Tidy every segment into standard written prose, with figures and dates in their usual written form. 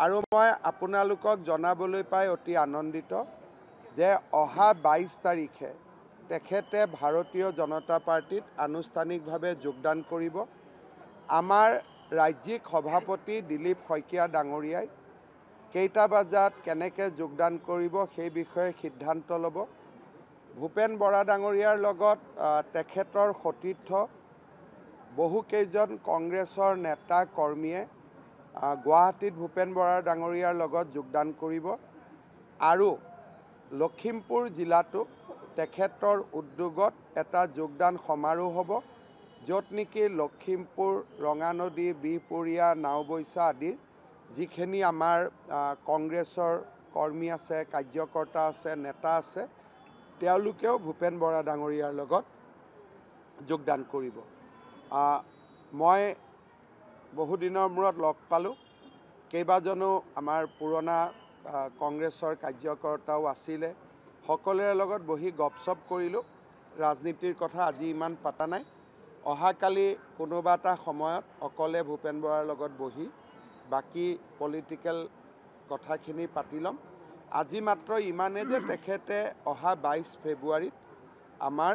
আৰু মই আপোনালোকক জনাবলৈ পাই অতি আনন্দিত যে অহা 22 তাৰিখে তেখেতে ভাৰতীয় জনতা পাৰ্টিত আনুষ্ঠানিকভাৱে যোগদান কৰিব। আমাৰ ৰাজ্যিক সভাপতি দিলীপ শইকীয়া ডাঙৰীয়াই কেইটা বজাত কেনেকৈ যোগদান কৰিব সেই বিষয়ে সিদ্ধান্ত ল'ব। ভূপেন বৰা ডাঙৰীয়াৰ লগত তেখেতৰ সতীৰ্থ বহুকেইজন কংগ্ৰেছৰ নেতা কৰ্মীয়ে গুৱাহাটীত ভূপেন বৰা ডাঙৰীয়াৰ লগত যোগদান কৰিব আৰু লখিমপুৰ জিলাতো তেখেতৰ উদ্যোগত এটা যোগদান সমাৰোহ হ'ব, য'ত নেকি লখিমপুৰ, ৰঙানদী, বিহপুৰীয়া, নাওবৈচা আদিৰ যিখিনি আমাৰ কংগ্ৰেছৰ কৰ্মী আছে, কাৰ্যকৰ্তা আছে, নেতা আছে, তেওঁলোকেও ভূপেন বৰা ডাঙৰীয়াৰ লগত যোগদান কৰিব। মই বহুদিনৰ মূৰত লগ পালোঁ। কেইবাজনো আমাৰ পুৰণা কংগ্ৰেছৰ কাৰ্যকৰ্তাও আছিলে। সকলোৰে লগত বহি গপচপ কৰিলোঁ। ৰাজনীতিৰ কথা আজি ইমান পতা নাই। অহাকালি কোনোবা এটা সময়ত অকলে ভূপেন বৰাৰ লগত বহি বাকী পলিটিকেল কথাখিনি পাতি ল'ম। আজি মাত্ৰ ইমানে যে তেখেতে অহা 22 ফেব্ৰুৱাৰীত আমাৰ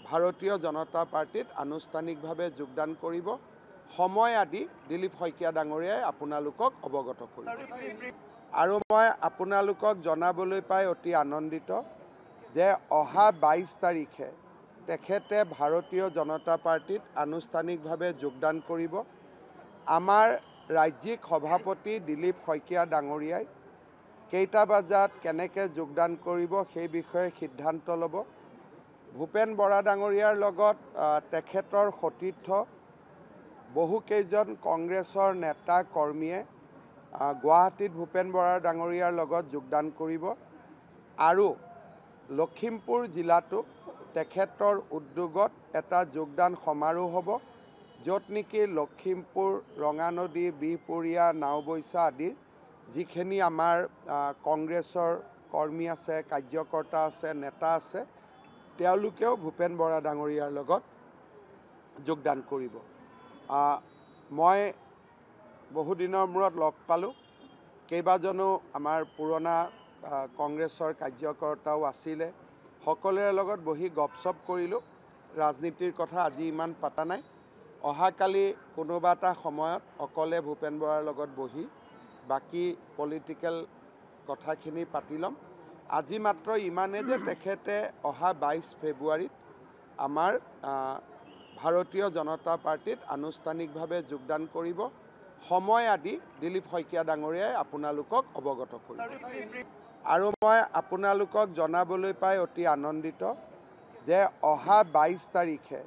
ভাৰতীয় জনতা পাৰ্টিত আনুষ্ঠানিকভাৱে যোগদান কৰিব। সময় আদি দিলীপ শইকীয়া ডাঙৰীয়াই আপোনালোকক অৱগত কৰিব। আৰু মই আপোনালোকক জনাবলৈ পাই অতি আনন্দিত যে অহা 22 তাৰিখে তেখেতে ভাৰতীয় জনতা পাৰ্টিত আনুষ্ঠানিকভাৱে যোগদান কৰিব। আমাৰ ৰাজ্যিক সভাপতি দিলীপ শইকীয়া ডাঙৰীয়াই কেইটা বজাত কেনেকৈ যোগদান কৰিব সেই বিষয়ে সিদ্ধান্ত ল'ব। ভূপেন বৰা ডাঙৰীয়াৰ লগত তেখেতৰ সতীৰ্থ বহুকেইজন কংগ্ৰেছৰ নেতা কৰ্মীয়ে গুৱাহাটীত ভূপেন বৰা ডাঙৰীয়াৰ লগত যোগদান কৰিব আৰু লখিমপুৰ জিলাতো তেখেতৰ উদ্যোগত এটা যোগদান সমাৰোহ হ'ব, য'ত নেকি লখিমপুৰ, ৰঙানদী, বিহপুৰীয়া, নাওবৈচা আদিৰ যিখিনি আমাৰ কংগ্ৰেছৰ কৰ্মী আছে, কাৰ্যকৰ্তা আছে, নেতা আছে, তেওঁলোকেও ভূপেন বৰা ডাঙৰীয়াৰ লগত যোগদান কৰিব। মই বহুদিনৰ মূৰত লগ পালোঁ। কেইবাজনো আমাৰ পুৰণা কংগ্ৰেছৰ কাৰ্যকৰ্তাও আছিলে। সকলোৰে লগত বহি গপচপ কৰিলোঁ। ৰাজনীতিৰ কথা আজি ইমান পতা নাই। অহাকালি কোনোবা এটা সময়ত অকলে ভূপেন বৰাৰ লগত বহি বাকী পলিটিকেল কথাখিনি পাতি ল'ম। আজি মাত্ৰ ইমানে যে তেখেতে অহা 22 ফেব্ৰুৱাৰীত আমাৰ ভাৰতীয় জনতা পাৰ্টিত আনুষ্ঠানিকভাৱে যোগদান কৰিব। সময় আদি দিলীপ শইকীয়া ডাঙৰীয়াই আপোনালোকক অৱগত কৰিব। আৰু মই আপোনালোকক জনাবলৈ পাই অতি আনন্দিত যে অহা 22 তাৰিখে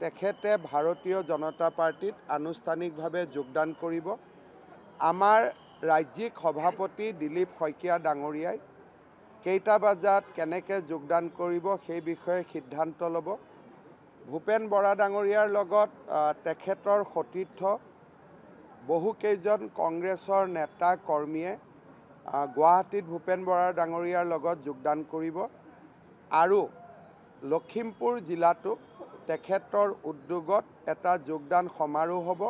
তেখেতে ভাৰতীয় জনতা পাৰ্টিত আনুষ্ঠানিকভাৱে যোগদান কৰিব। আমাৰ ৰাজ্যিক সভাপতি দিলীপ শইকীয়া ডাঙৰীয়াই কেইটা বজাত কেনেকৈ যোগদান কৰিব সেই বিষয়ে সিদ্ধান্ত ল'ব। ভূপেন বৰা ডাঙৰীয়াৰ লগত তেখেতৰ সতীৰ্থ বহুকেইজন কংগ্ৰেছৰ নেতা কৰ্মীয়ে গুৱাহাটীত ভূপেন বৰা ডাঙৰীয়াৰ লগত যোগদান কৰিব আৰু লখিমপুৰ জিলাতো তেখেতৰ উদ্যোগত এটা যোগদান সমাৰোহ হ'ব,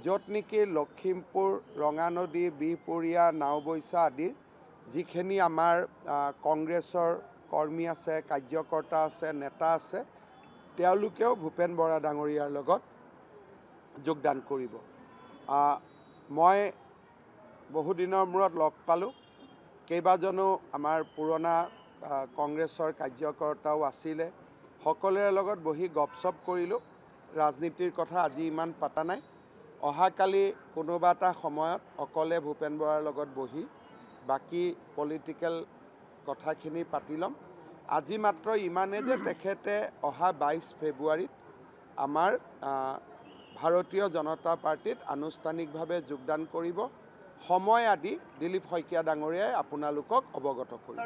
য'ত নেকি লখিমপুৰ, ৰঙানদী, বিহপুৰীয়া, নাওবৈচা আদিৰ যিখিনি আমাৰ কংগ্ৰেছৰ কৰ্মী আছে, কাৰ্যকৰ্তা আছে, নেতা আছে, তেওঁলোকেও ভূপেন বৰা ডাঙৰীয়াৰ লগত যোগদান কৰিব। মই বহুদিনৰ মূৰত লগ পালোঁ। কেইবাজনো আমাৰ পুৰণা কংগ্ৰেছৰ কাৰ্যকৰ্তাও আছিলে। সকলোৰে লগত বহি গপচপ কৰিলোঁ। ৰাজনীতিৰ কথা আজি ইমান পতা নাই। অহাকালি কোনোবা এটা সময়ত অকলে ভূপেন বৰাৰ লগত বহি বাকী পলিটিকেল কথাখিনি পাতি ল'ম। আজি মাত্ৰ ইমানে যে তেখেতে অহা 22 ফেব্ৰুৱাৰীত আমাৰ ভাৰতীয় জনতা পাৰ্টিত আনুষ্ঠানিকভাৱে যোগদান কৰিব। সময় আদি দিলীপ শইকীয়া ডাঙৰীয়াই আপোনালোকক অৱগত কৰিব।